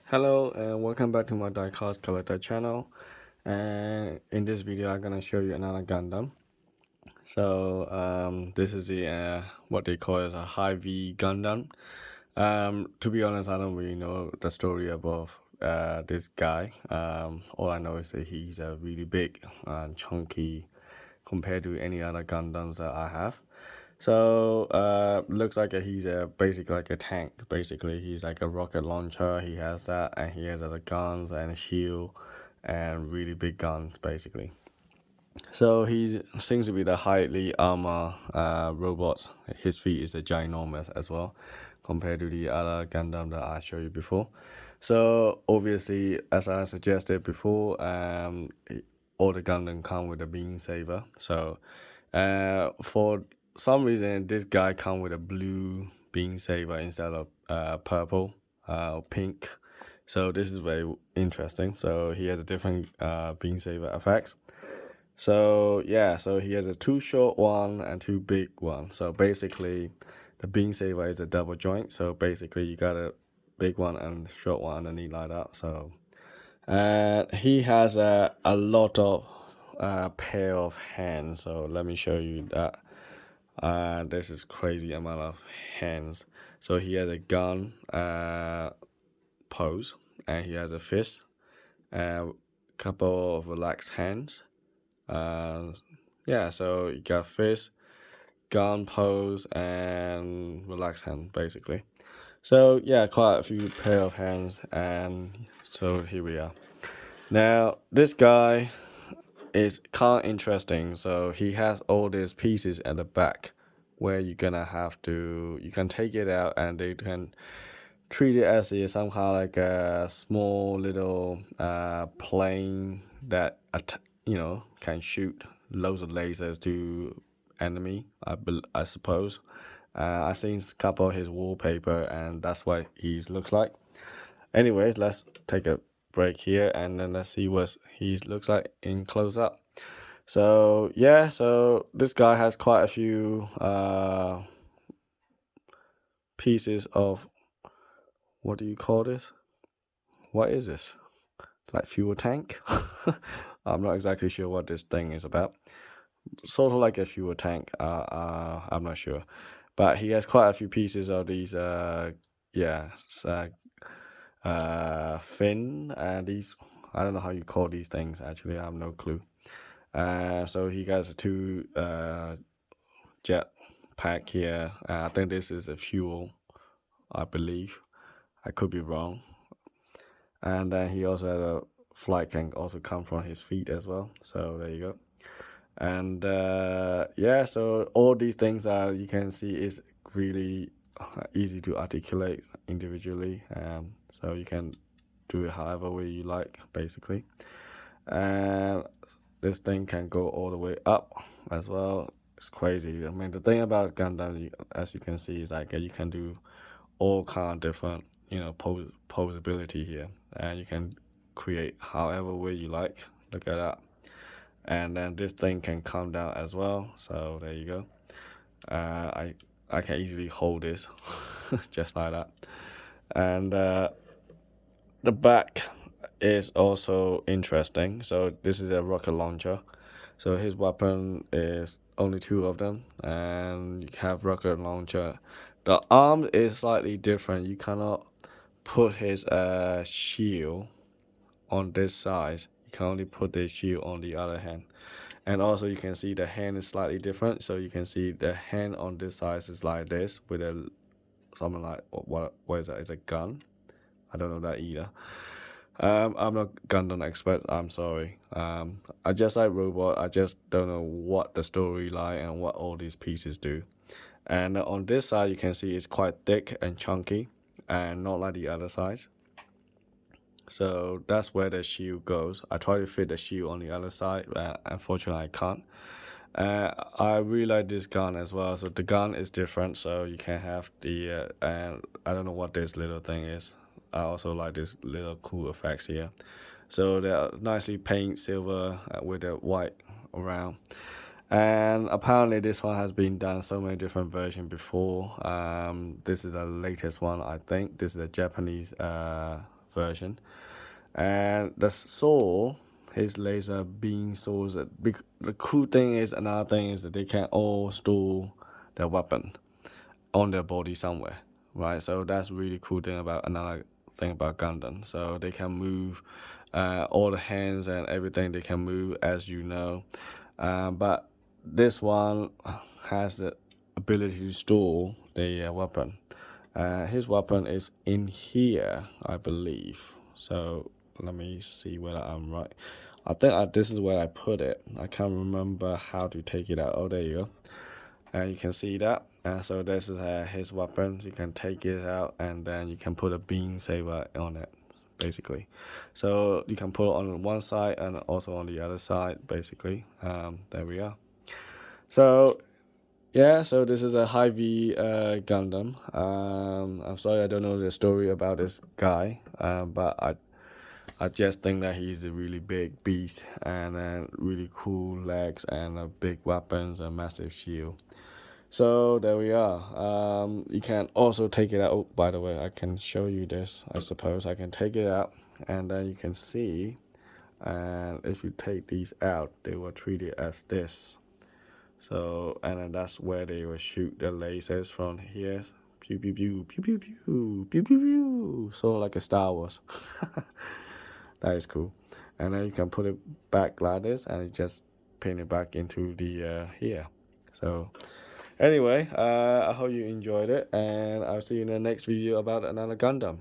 Hello and welcome back to my Diecast collector channel, and in this video I'm gonna show you another Gundam. So this is the what they call as a high V Gundam. To be honest, I don't really know the story about this guy. All I know is that he's really big and chunky compared to any other Gundams that I have. So looks like he's basically like a tank. Basically, he's like a rocket launcher. He has that, and he has other guns and a shield, and really big guns basically. So he seems to be the highly armor robot. His feet is a ginormous as well, compared to the other Gundam that I showed you before. So obviously, as I suggested before, all the Gundam come with a beam saber. So for some reason, this guy come with a blue beam saber instead of purple, pink. So this is very interesting. So he has a different beam saber effects. So yeah, so he has a two short one and two big one. So basically, the beam saber is a double joint. So basically, you got a big one and short one underneath like that. So he has a lot of pair of hands. So let me show you that. This is crazy amount of hands. So he has a gun pose, and he has a fist, a couple of relaxed hands. Yeah, so you got fist, gun pose, and relaxed hand basically. So yeah, quite a few pair of hands, and so here we are. Now this guy is kind of interesting. So he has all these pieces at the back where you're gonna have to, you can take it out and they can treat it as a somehow like a small little plane that can shoot loads of lasers to enemy. I suppose. I've seen a couple of his wallpaper and that's what he looks like. Anyways, let's take a break here and then let's see what he looks like in close up. So yeah, so this guy has quite a few pieces of, what do you call this? What is this? Like fuel tank? I'm not exactly sure what this thing is about. Sort of like a fuel tank. I'm not sure, but he has quite a few pieces of these. Fin and these. I don't know how you call these things. Actually, I have no clue. So he has two jet pack here. I think this is a fuel, I believe. I could be wrong. And then he also had a flight can also come from his feet as well. So there you go. And yeah, so all these things you can see is really easy to articulate individually. So you can do it however way you like, basically. And this thing can go all the way up as well. It's crazy. I mean, the thing about Gundam, as you can see, is like you can do all kind of different, posability here, and you can create however way you like. Look at that. And then this thing can come down as well. So there you go. I can easily hold this just like that. And the back is also interesting. So this is a rocket launcher. So his weapon is only two of them, and you have rocket launcher. The arm is slightly different. You cannot put his shield on this side. You can only put the shield on the other hand. And also you can see the hand is slightly different. So you can see the hand on this side is like this with a something like what is that? It's a gun. I don't know that either. I'm not Gundam expert. I'm sorry. I just like robot. I just don't know what the storyline and what all these pieces do. And on this side, you can see it's quite thick and chunky, and not like the other sides. So that's where the shield goes. I try to fit the shield on the other side, but unfortunately I can't. I really like this gun as well. So the gun is different, so you can have the and I don't know what this little thing is. I also like this little cool effects here. So they're nicely paint silver with the white around. And apparently this one has been done so many different versions before. This is the latest one, I think. This is a Japanese version. And the saw, his laser beam saws it. The cool thing is, another thing is that they can all store their weapon on their body somewhere, right? So that's really cool thing about another thing about Gundam. So they can move all the hands and everything, they can move, as you know. But this one has the ability to store the weapon. His weapon is in here, I believe. So let me see whether I'm right. I think this is where I put it. I can't remember how to take it out. Oh, there you go. And you can see that. So this is his weapon. You can take it out, and then you can put a beam saber on it, basically. So you can put it on one side and also on the other side, basically. There we are. So yeah, so this is a high V Gundam. I'm sorry I don't know the story about this guy, but I just think that he's a really big beast and really cool legs and big weapons and massive shield. So there we are. You can also take it out. Oh, by the way, I can show you this. I suppose I can take it out, and then you can see. And if you take these out, they will treat it as this. So, and then that's where they will shoot the lasers from here. Pew pew pew pew pew pew pew pew pew. So like a Star Wars. That is cool. And then you can put it back like this, and it just pin it back into the here. So anyway, I hope you enjoyed it, and I'll see you in the next video about another Gundam.